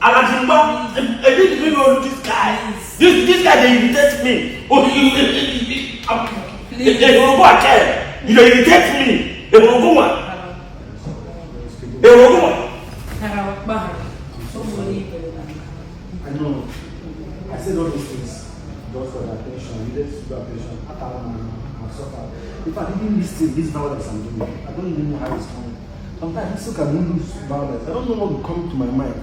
Alajimba, I didn't even know this guy. This guy, they irritate me. Oh, they will go again. You irritate me. They will go on. They will go on. I know. I said all these things just for the attention. You need to do attention. I've suffered. If I didn't listen this violence I'm doing, I don't even know how it's coming. Sometimes I still can lose violence. I don't know what will come to my mind.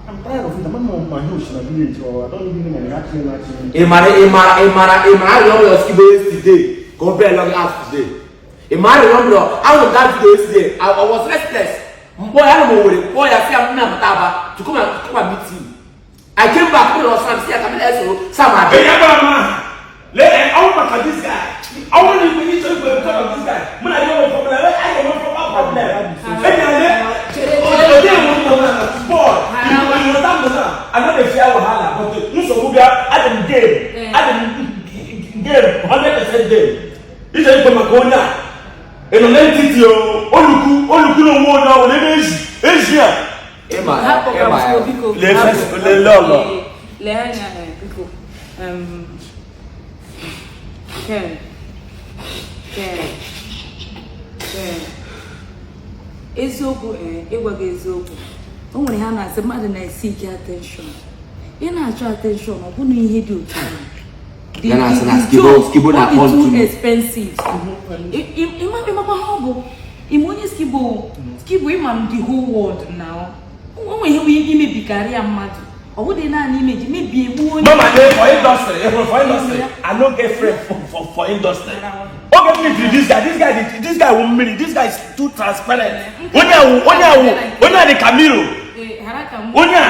I'm tired of it. I'm not on my house in a village, or I don't even know my reaction. Imara, your Skibo yesterday. Compare long after today. Imara, out of that video yesterday, I was restless. Boy, I don't know what it. Boy, I see I'm not to come and meet you. I came back to Los Angeles. I come and some. Hey, I want to this guy. I want to be to talk of this guy. When I don't have a problem, I don't have a problem. I know the fear will have, but you so we are at the game. At the game, 100% game. This is from Maconia. And on entity, Oluku no more now, Asia. Eziokwu ịgwaga eziokwu o nwere ha na-asị mmadụ na-seek attention ị na-achọ attention ọ bụ na ihe dị otu Skibo na too expensive ịmakwa ha ọ bụ ime onye Skibo ịma m the whole world now o nwere ihe nwere ike imebikarị ya mmadụ ọ bụ dị naanị imeji mebie egbu onye Mama, for industry, I don't get friend for industry. Okay, me this guy will marry. This guy is too transparent. Onya the Camilo. Onya,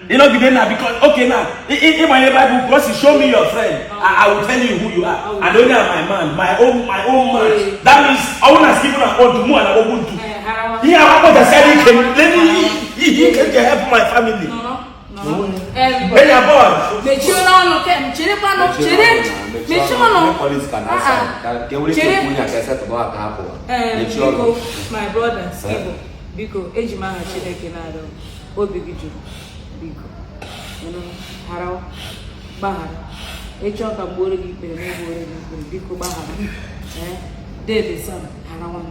you know now because okay now in my Bible because you show me your friend, I will tell you who you are. And Onya my man, my own man. That means I want to skip on to more and I want to. He can help my family. When you're born, my brother, Skibo, Biko, Ejimana Chineke Nado, Obigiju, Biko, Harrow, Bahar, Echoka Bori, Biko Bahar, David son, Harawan,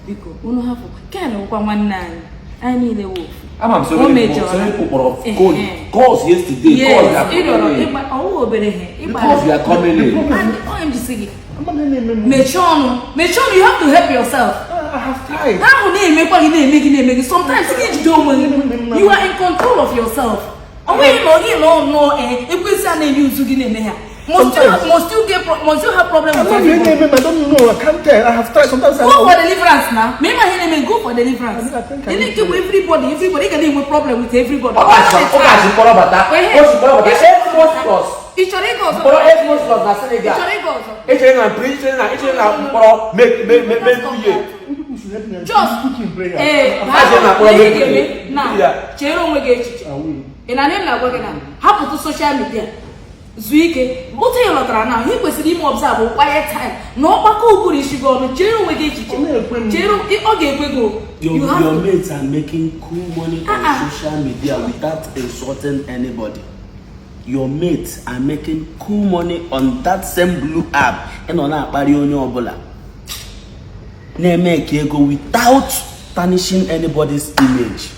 Biko, Unohafu, can one nine. I need a wolf. I'm sorry, calls yesterday. Yes, because we are coming in. I'm just saying. Mechono, you have to help yourself. I have tried. How make sometimes you are in control of yourself. No, if we say you must you have problems with everyone? I don't know. I can't tell. I have tried. Sometimes go for deliverance now. Maybe go for deliverance. You need to everybody. Everybody can have a problem with everybody. Zuike, what are you now? He was in observe quiet time. No, Paco Burishi go, Jero will get you. Your mates are making cool money on social media without insulting anybody. Your mates are making cool money on that same blue app and on that Barionio Obola. They make you go without tarnishing anybody's image.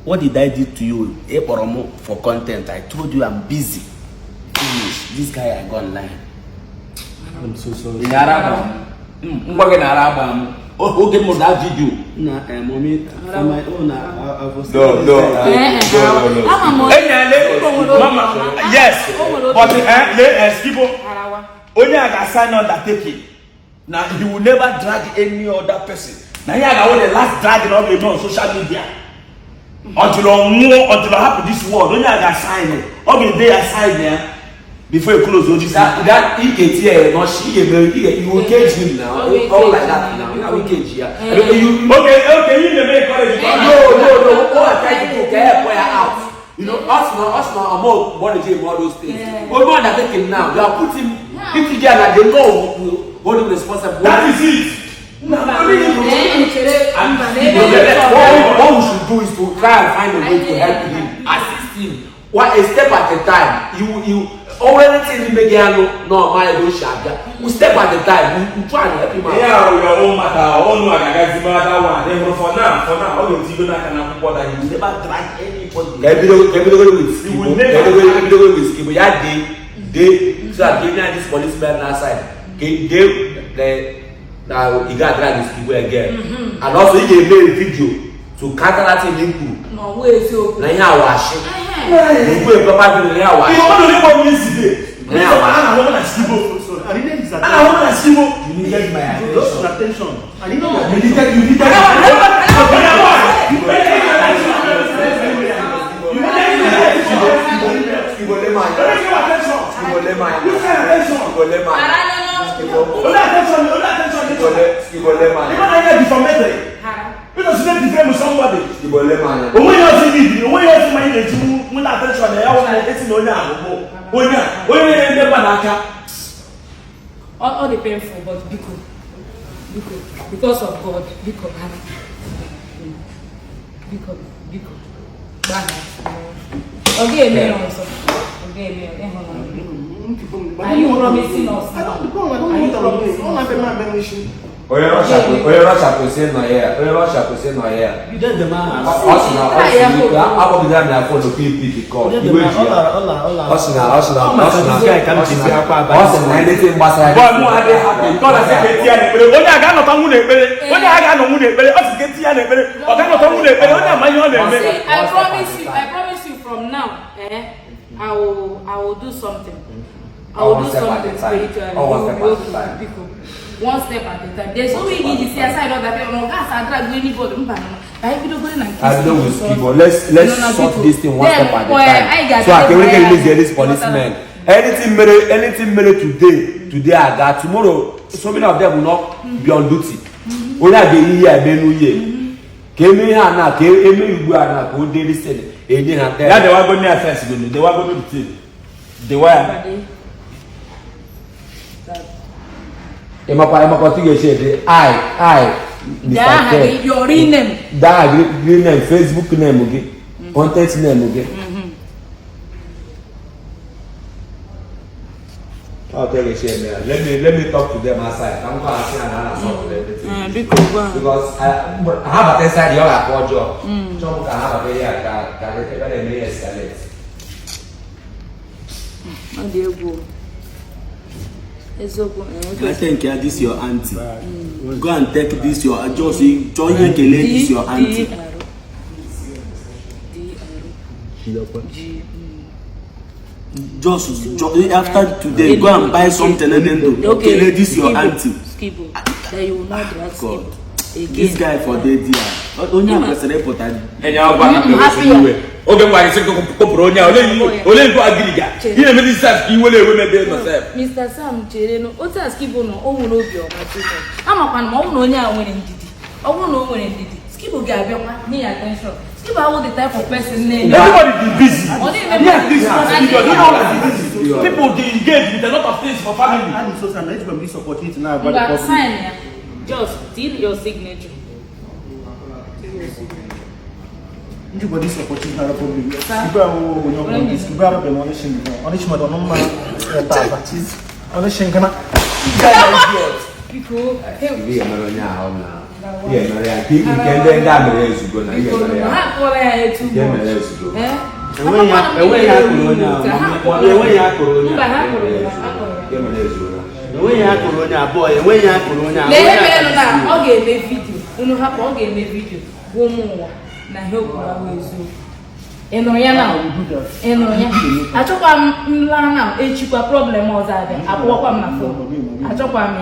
What did I do to you? For content. I told you I'm busy. Finish. This guy I got online. I'm so sorry. In Arab. Oh, get more that video. Nah, mommy, for my own, I was. No. Mama, yes. But Skibo, only I can sign Undertaking. Now he will never drag any other person. Now he has the last dragging of him on social media. Until I happen this world, only I can sign it. All the day I sign there before you close all this. That he gets here, not she, you will cage him now. All like that now. You will cage here. Okay, you may make courage. No. What I try to do, get boy out. You know, us now, I'm more body game, all those things. But more than taking now, they are putting people together. They know what is responsible. That is it. What we should do is to try and find a way to help him, assist him, one a step at a time. You already see him again. No, my don't share. We step at a time. We try and help him out. Yeah, your own matter. All no, I got the matter one. Then for now, all your people that can afford that you never drag anybody. Everybody with Skibo. Yeah, they so that giving this policeman outside. Now he got drag his Skibo again, and also he gave me a video to counter that in Igbo. No way, so. Now here I wash it. You go a proper video. Here I wash. You want to live on this today? I want to Skibo. I need his attention. I want to Skibo. You needed my attention. I need your attention. You needed. All the painful, but because of God, because. Okay, me also. Okay, me. Are you promising us now? Are you promising? Oye Russia present no here. You did the man. Abo bi na phone to PPT call. Osina. Anything gbasara. Boy, mo ade happy. God has said get here ekpere. Onye aga no tamu na ekpere. Onye aga no mu na ekpere. O ti get here na ekpere. Oga no tamu na ekpere. Onye amaghị ọ na-eme. I promise you from now, I will do something. I will do something spiritual. One step at a time. There's no way you see aside of that. No, gas and drag anybody. I don't know with people. Let's sort this thing one step at a time. So I can release this policeman. Anything made today I got tomorrow. So many of them will not be on duty. Only I be here, New Year. Came here now, came Igbo now, go daily send. Yeah, they were going to offense. They were going to they were. Emma continue share I Mr. Your real name. That real name, Facebook name, okay? Content name, okay? I'll tell you share me. Let me talk to them outside. I'm going to ask and solve everything. Because I have a test idea of our job. Job can have a very escalate. How do you go? I think this is your auntie. Go and take this your just this your auntie. Just after today, go and buy something and then do. Okay, this your auntie. Skibo, that you will not drag Skibo again. This guy for the dear. Only I'm happy. Okay, why is it Coporonia? Only go Agiliga. You know, Mr. You will myself. Mr. Sam Chereno, what has Skibo no? Oh, no, your material. I'm a man, no, winning did. Oh, no, winning did. Skibo gave me attention. Skibo, all the type of person name. Everybody be busy. People they engage with a lot of things for family. I'm so sorry. Let's go this opportunity now. But sign, just steal your signature. You got this opportunity now. Problem. Skibo, Skibo, have been on the shin. On the shin, but no man. On the shin, kana. People, We are not now. Yeah, Maria. People can then damage you go now. Yeah, Enoya now. Achokwa mla now echikwa problem ozo abia. Akwokwa m na phone. Achokwa me.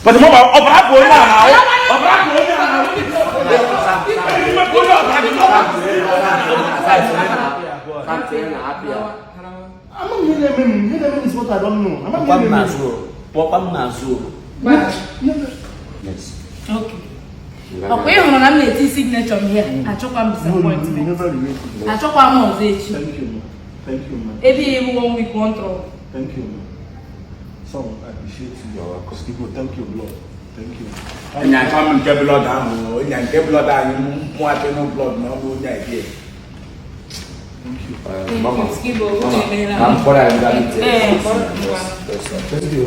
But the mama obra ko na now. Obra ko I'm is what I don't know. I'm not sure. Yes. Okay. Okay, you know I'm the signature here. Achokwa m disappointment. Achokwa m ozo echi. Thank you, man. Every 1 week control. Thank you, man. So I appreciate you, Skibo. Thank you, Lord. Thank you. Nya come nke blood ahụ, nya nke blood anyị mụ ate no blood na ọ bụ nya idea. Thank you. Mama. Skibo, I'm for that. Eh, Thank you.